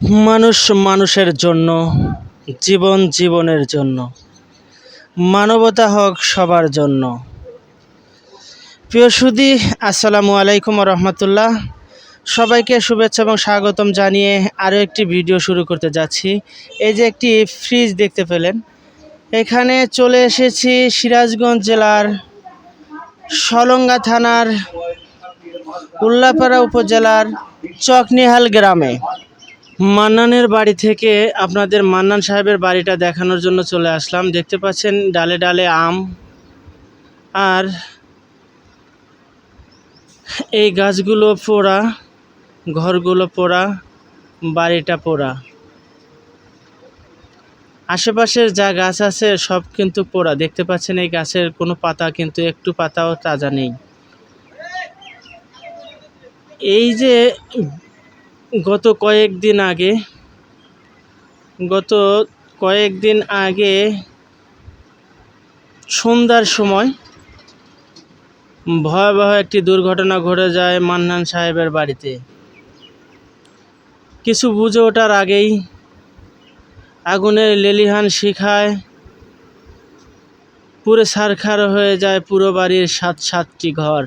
মানুষ মানুষের জন্য, জীবন জীবনের জন্য, মানবতা হোক সবার জন্য। প্রিয় সুধী, আসসালামু আলাইকুম রহমতুল্লাহ। সবাইকে শুভেচ্ছা এবং স্বাগতম জানিয়ে আরও একটি ভিডিও শুরু করতে যাচ্ছি। এই যে একটি ফ্রিজ দেখতে পেলেন, এখানে চলে এসেছি সিরাজগঞ্জ জেলার সলঙ্গা থানার উল্লাপাড়া উপজেলার চকনিহাল গ্রামে। মান্নানের বাড়ি থেকে আপনাদের মান্নান সাহেবের বাড়িটা দেখানোর জন্য চলে আসলাম। দেখতে পাচ্ছেন ডালে ডালে আম, আর এই গাছগুলো পোড়া, ঘরগুলো পোড়া, বাড়িটা পোড়া। আশেপাশের যা গাছ আছে সব কিন্তু পোড়া। দেখতে পাচ্ছেন এই গাছের কোনো পাতা কিন্তু একটু পাতাও তাজা নেই। এই যে গত কয়েকদিন আগে সন্ধ্যার সময় ভয়াবহ একটি দুর্ঘটনা ঘটে যায় মান্নান সাহেবের বাড়িতে। কিছু বুঝে ওঠার আগেই আগুনের লেলিহান শিখায় পুরো ছারখার হয়ে যায় পুরো বাড়ির সাতটি ঘর।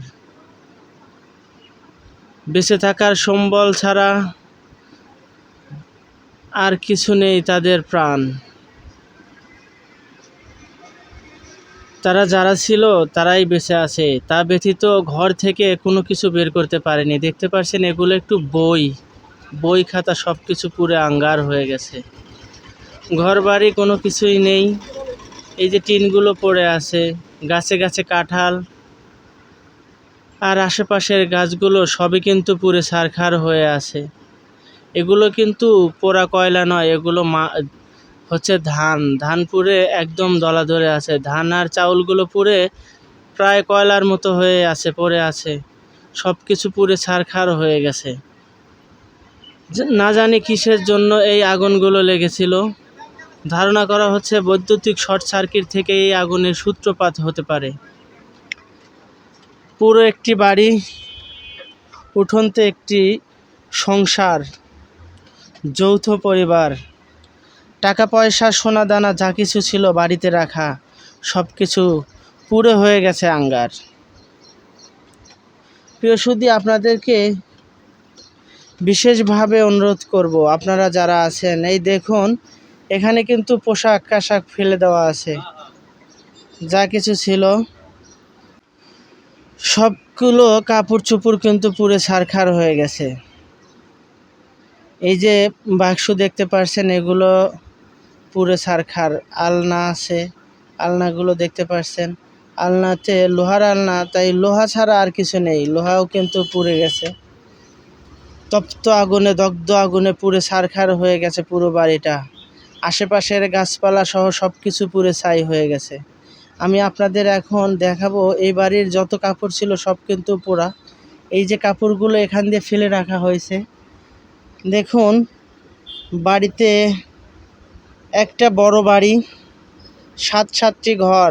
বেঁচে থাকার সম্বল ছাড়া আর কিছু নেই তাদের প্রাণ। তারা যারা ছিল তারাই বেঁচে আছে, তা ব্যতীত ঘর থেকে কোনো কিছু বের করতে পারেনি। দেখতে পাচ্ছেন এগুলো একটু বই খাতা সব কিছু পুরো আঙ্গার হয়ে গেছে। ঘর বাড়ি কোনো কিছুই নেই। এই যে টিনগুলো পড়ে আছে, গাছে গাছে কাঁঠাল, আর আশেপাশের গাছগুলো সবই কিন্তু পুরো ছারখার হয়ে আছে। এগুলো কিন্তু পোড়া কয়লা নয়, এগুলো হচ্ছে ধান পুড়ে একদম দলা ধরে আছে। ধান আর চাউলগুলো পুড়ে প্রায় কয়লার মতো হয়ে আছে, পড়ে আছে। সব কিছু পুড়ে ছারখার হয়ে গেছে। না জানি কিসের জন্য এই আগুনগুলো লেগেছিল। ধারণা করা হচ্ছে বৈদ্যুতিক শর্ট সার্কিট থেকে এই আগুনের সূত্রপাত হতে পারে। পুরো একটি বাড়ি, উঠোনতে একটি সংসার, যৌথ পরিবার, টাকা পয়সা সোনা দানা যা কিছু ছিল বাড়িতে রাখা সব কিছু পুরো হয়ে গেছে আঙ্গার। প্রিয় সুধী, আপনাদেরকে বিশেষভাবে অনুরোধ করব, আপনারা যারা আছেন, এই দেখুন এখানে কিন্তু পোশাক আশাক ফেলে দেওয়া আছে। যা কিছু ছিল সবগুলো কাপড় চোপড় কিন্তু পুরো ছারখার হয়ে গেছে। এই যে বাক্স দেখতে পাচ্ছেন, এগুলো পুরো ছারখার। আলনা আছে, আলনাগুলো দেখতে পাচ্ছেন, আলনাতে লোহার আলনা, তাই লোহা ছাড়া আর কিছু নেই। লোহাও কিন্তু পুড়ে গেছে। তপ্ত আগুনে, দগ্ধ আগুনে পুরো ছারখার হয়ে গেছে পুরো বাড়িটা। আশেপাশের গাছপালা সহ সব কিছু পুরো ছাই হয়ে গেছে। আমি আপনাদের এখন দেখাবো এই বাড়ির যত কাপড় ছিল সব কিন্তু পোড়া। এই যে কাপড়গুলো এখান দিয়ে ফেলে রাখা হয়েছে, দেখুন বাড়িতে একটা বড় বাড়ি, সাতটি ঘর,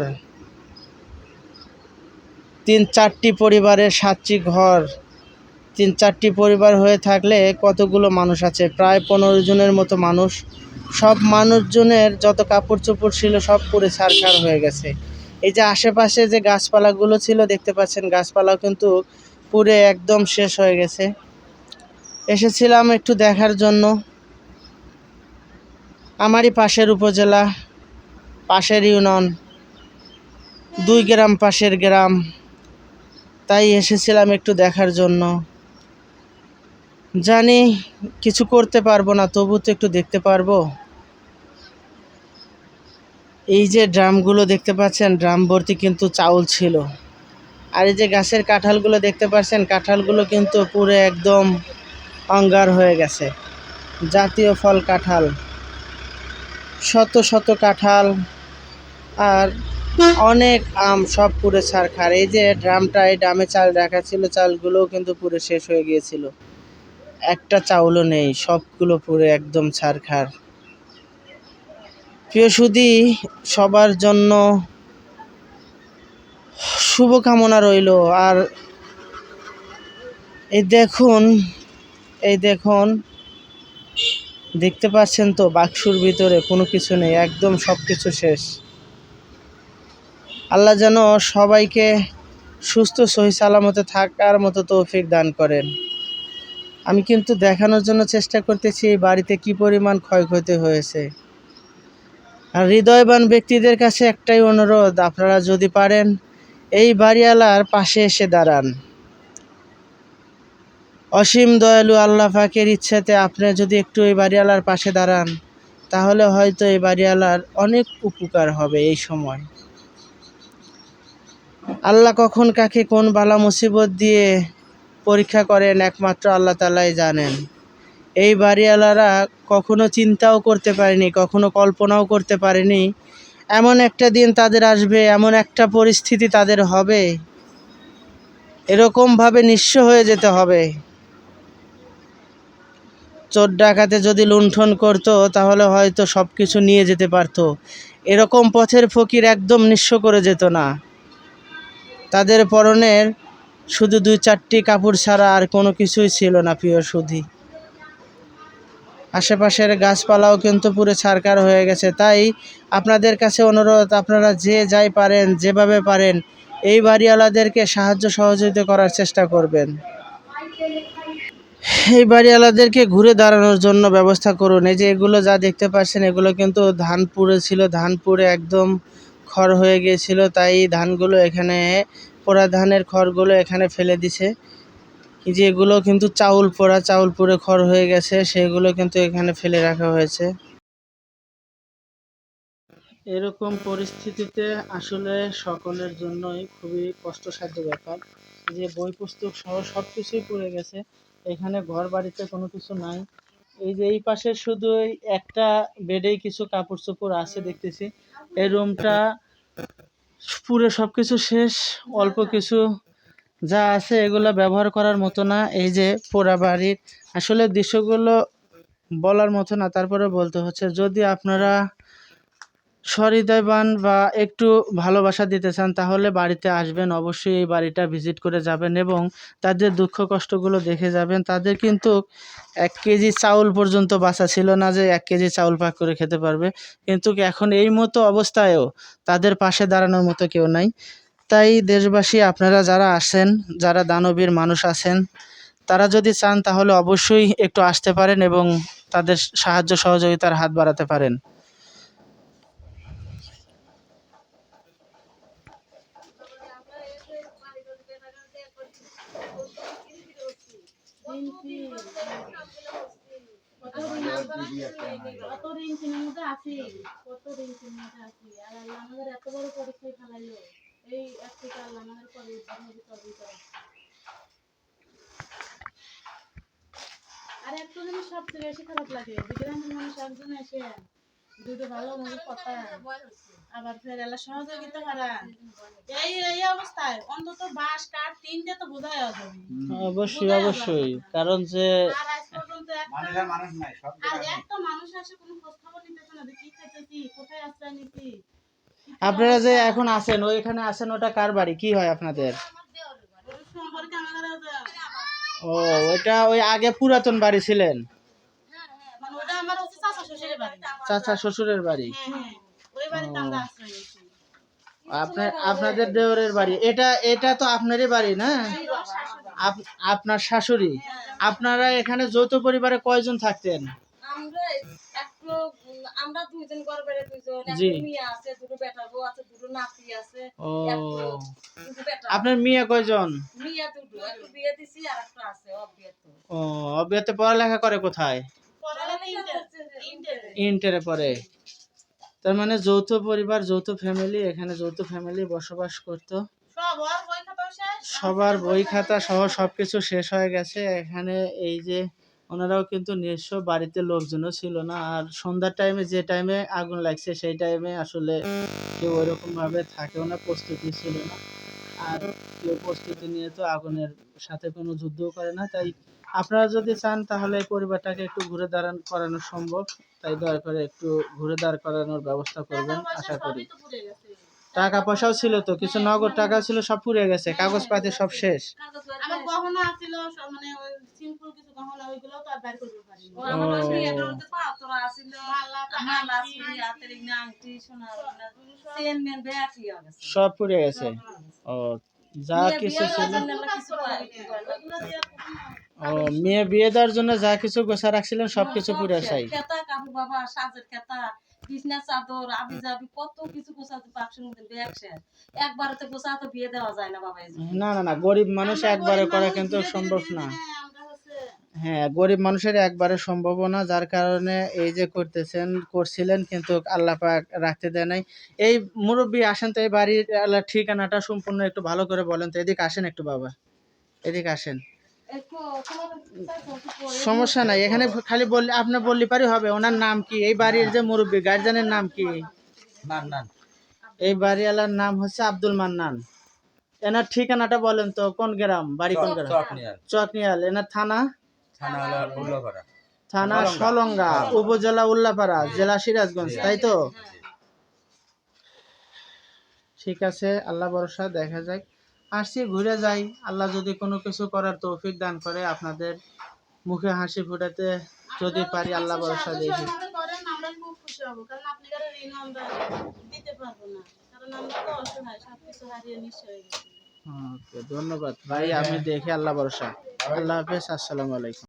3-4টি পরিবারের 7টি ঘর। 3-4টি পরিবার হয়ে থাকলে কতগুলো মানুষ আছে? প্রায় 15 জনের মতো মানুষ। সব মানুষজনের যত কাপড় চোপড় ছিল সব পুরো ছারখার হয়ে গেছে। এই যে আশেপাশে যে গাছপালাগুলো ছিল দেখতে পাচ্ছেন, গাছপালাও কিন্তু পুরো একদম শেষ হয়ে গেছে। এসেছিলাম একটু দেখার জন্য। আমারই পাশের উপজেলা, পাশের ইউনিয়ন, 2 গ্রাম পাশের গ্রাম, তাই এসেছিলাম একটু দেখার জন্য। জানি কিছু করতে পারবো না, তবু তো একটু দেখতে পারবো। এই যে ড্রামগুলো দেখতে পাচ্ছেন, ড্রাম ভর্তি কিন্তু চাউল ছিল। আর এই যে গাছের কাঁঠালগুলো দেখতে পাচ্ছেন, কাঁঠালগুলো কিন্তু পুরো একদম অঙ্গার হয়ে গেছে। জাতীয় ফল কাঁঠাল, শত শত কাঁঠাল আর অনেক আম সব পুরো ছারখার। এই যে ড্রামটা, এই ড্রামে চাল রাখা ছিল, চালগুলোও কিন্তু পুরো শেষ হয়ে গিয়েছিল। একটা চাউলও নেই, সবগুলো পুরো একদম ছারখার। প্রিয় সুধী, সবার জন্য শুভকামনা রইল। আর এই দেখুন দেখতে পাচ্ছেন তো বাক্সুর ভিতরে কোনো কিছু নেই, একদম সব কিছু শেষ। আল্লাহ যেন সবাইকে সুস্থ সহি সালামতে থাকার মতো তৌফিক দান করেন। আমি কিন্তু দেখানোর জন্য চেষ্টা করতেছি এই বাড়িতে কি পরিমাণ ক্ষয়ক্ষতি হয়েছে। আর হৃদয়বান ব্যক্তিদের কাছে একটাই অনুরোধ, আপনারা যদি পারেন এই বাড়িওয়ালার পাশে এসে দাঁড়ান। অসীম দয়ালু আল্লাহ পাকের ইচ্ছাতে আপনি যদি একটু এই বাড়িওয়ালার পাশে দাঁড়ান, তাহলে হয়তো এই বাড়িওয়ালার অনেক উপকার হবে এই সময়। আল্লাহ কখন কাকে কোন বালা মুসিবত দিয়ে পরীক্ষা করেন একমাত্র আল্লাহ তাআলাই জানেন। এই বাড়িওয়ালারা কখনো চিন্তাও করতে পারেনি, কখনো কল্পনাও করতে পারেনি এমন একটা দিন তাদের আসবে, এমন একটা পরিস্থিতি তাদের হবে, এরকমভাবে নিঃস্ব হয়ে যেতে হবে। চোর ডাকাতে যদি লুণ্ঠন করতো তাহলে হয়তো সব কিছু নিয়ে যেতে পারতো, এরকম পথের ফকির একদম নিঃস্ব করে যেত না। তাদের পরনের শুধু 2-4টি কাপড় ছাড়া আর কোনো কিছুই ছিল না প্রিয় সুধী। আশেপাশের গাছপালাও কিন্তু পুরো ছারখার হয়ে গেছে। তাই আপনাদের কাছে অনুরোধ, আপনারা যে যাই পারেন, যেভাবে পারেন এই বাড়িওয়ালাদেরকে সাহায্য সহযোগিতা করার চেষ্টা করবেন। এই বাড়িওয়ালাদেরকে ঘুরে দাঁড়ানোর জন্য ব্যবস্থা করুন। এই যে এগুলো যা দেখতে পাচ্ছেন, এগুলো কিন্তু ধান পুড়ে ছিল, ধান পুড়ে একদম খড় হয়ে গিয়েছিল। তাই ধানগুলো এখানে, পোড়া ধানের খড়গুলো এখানে ফেলে দিছে। এই যে এগুলো কিন্তু চাউল পোড়া, চাউল পুড়ে খড় হয়ে গেছে, সেগুলো কিন্তু এখানে ফেলে রাখা হয়েছে। এরকম পরিস্থিতিতে আসলে সকলের জন্যই খুবই কষ্টসাধ্য ব্যাপার। যে বই পুস্তক সহ সব কিছুই পুড়ে গেছে, এখানে ঘর বাড়িতে কোনো কিছু নাই। এই যে এই পাশে শুধু এই একটা বেডেই কিছু কাপড় চোপড় আছে দেখতেছি। এই রুমটা পুরো সব কিছু শেষ, অল্প কিছু যা আছে এগুলো ব্যবহার করার মতো না। এই যে পোড়া বাড়ির আসলে দৃশ্যগুলো বলার মতো না, তারপরে বলতে হচ্ছে। যদি আপনারা সহৃদয়বান বা একটু ভালোবাসা দিতে চান তাহলে বাড়িতে আসবেন, অবশ্যই এই বাড়িটা ভিজিট করে যাবেন এবং তাদের দুঃখ কষ্টগুলো দেখে যাবেন। তাদের কিন্তু 1 কেজি চাউল পর্যন্ত বাঁচা ছিল না যে 1 কেজি চাউল পাক করে খেতে পারবে, কিন্তু এখন এই মতো অবস্থায়ও তাদের পাশে দাঁড়ানোর মতো কেউ নাই। তাই দেশবাসী, আপনারা যারা আসেন, যারা দানবীর মানুষ আছেন, তারা যদি চান তাহলে অবশ্যই একটু আসতে পারেন এবং তাদের সাহায্য সহযোগিতার হাত বাড়াতে পারেন। আর একটা জিনিস সবচেয়ে বেশি খারাপ লাগে, যে গ্রামের মানুষ একজন এসে দুটো ভালো মতো কথা আবার ফের এলা সহযোগিতা হারান। এই অবস্থায় অন্তত বাঁশ কাঠ তিনটে তো বোঝাই যাবে। অবশ্যই অবশ্যই, কারণ যে আর আজ পর্যন্ত একটা মানুষ আসে কোনো খোঁজ খবর নিতেছে না যে কি খাইতেছি, কোথায় আশ্রয় নিচ্ছি। আপনারা যে এখন আছেন, ওইখানে আছেন, ওটা কার বাড়ি, কি হয় আপনাদের? ওর সম্পর্কে আমাদের ও, ওইটা ওই আগে পুরাতন বাড়ি ছিলেন? মানে ওটা আমার হচ্ছে চাচা শ্বশুরের বাড়ি। চাচা শ্বশুরের বাড়ি? হ্যাঁ, ওই বাড়িতে আমরা আশ্রয় নিয়েছি। আপনাদের দেওরের বাড়ি এটা? এটা তো আপনারই বাড়ি না? আপনার শাশুড়ি? আপনারা এখানে যৌথ পরিবারে কয়জন থাকতেন? আমরা দুইজন ঘর বেড়ে দুইজন, জি। একটা মেয়ে আছে, দুটো বেটা বউ আছে, দুটো নাতি আছে। ও, দুটো বেটা। আপনার মেয়ে কয়জন? মেয়ে দুটো, একটা বিয়ে দিছি আর একটা আছে অবিয়াত। ও, অবিয়াতে পড়ালেখা করে কোথায়? ইন্টারে পড়ে। তার মানে যৌথ পরিবার, যৌথ ফ্যামিলি, এখানে যৌথ ফ্যামিলি বসবাস করতো। সবার বই খাতা সহ সবকিছু শেষ হয়ে গেছে এখানে। এই যে ওনারাও কিন্তু নিঃস্ব, বাড়িতে লোকজনও ছিল না। আর সন্ধ্যার টাইমে, যে টাইমে আগুন লাগছে সেই টাইমে আসলে কেউ ওইরকম ভাবে থাকেও না, প্রস্তুতি ছিল না। আর কেউ প্রস্তুতি নিয়ে তো আগুনের সাথে কোনো যুদ্ধও করে না। তাই আপনারা যদি চান তাহলে এই পরিবারটাকে একটু ঘুরে দাঁড়ান করানো সম্ভব। তাই দয়া করে একটু ঘুরে দাঁড় করানোর ব্যবস্থা করবেন আশা করি। টাকা পয়সাও ছিল তো, কিছু নগদ টাকা ছিল, সব পুড়ে গেছে, কাগজপাতি সব শেষ। আমার গহনা ছিল, মানে সিম্পল কিছু গহনা, ওইগুলো তো আর বের করতে পারিনি। আমার মেয়ে তো আছিল মালা চুড়ি হাতের এগুলো আংটি সোনার চেন মেন ব্যাগ কি গেছে সব পুড়ে গেছে। ও যা বিয়ে কিছু বিয়ে ছিল, করার জন্য কিছু পায় ও মেয়ে বিয়ে দেওয়ার জন্য যা কিছু গোছা রাখছিলেন সব কিছু পুড়ে ছাই। খেতা কাপড় বাবা সাজের খেতা বিছনা চাদর আবি যাবি কত কিছু গোছাতে বাক্সের মধ্যে ব্যাগ শেষ একবারে তো গোছা তো বিয়ে দেওয়া যায় না বাবা এই যে না না না, গরিব মানুষ একবারে করা কিন্তু সম্ভব না। হ্যাঁ, গরিব মানুষের একবারে সম্ভব না, যার কারণে এই যে করছিলেন কিন্তু আল্লাহ পাক রাখতে দেয় নাই। এই মুরব্বী আসেন তো, এই বাড়ির ঠিকানাটা সম্পূর্ণ একটু ভালো করে বলেন তো। এদিকে আসেন একটু বাবা, এদিকে আসেন। সমস্যা নাই, এখানে খালি বললে আপনি বললে পারি হবে। ওনার নাম কি? এই বাড়ির যে মুরব্বী গার্জিয়ানের নাম কি? মান্নান। এই বাড়িওয়ালার নাম হচ্ছে আব্দুল মান্নান। এনার ঠিকানাটা বলেন তো, কোন গ্রাম, বাড়ি কোন গ্রাম? চকনিয়াল। চকনিয়াল। এনার থানা? থানা হলো উল্লাপাড়া। থানা সলঙ্গা, উপজেলা উল্লাপাড়া, জেলা সিরাজগঞ্জ, তাই তো? ঠিক আছে, আল্লাহ ভরসা, দেখা যাক। আসছি, ঘুরে যাই। আল্লাহ যদি কোনো কিছু করার তৌফিক দান করে, আপনাদের মুখে হাসি ফুটাতে যদি পারি, আল্লাহ ভরসা দেখি। করেন আমরা খুব খুশি হব, কারণ আপনি কারো ঋণ আমরা দিতে পারবো না, কারণ আমরা তো অসহায়, সবকিছু হারিয়ে নিঃস্ব হয়ে গেছি। ওকে, ধন্যবাদ ভাই, আমি দেখি, আল্লাহ ভরসা। আল্লাহ হাফেজ, আসসালামু আলাইকুম।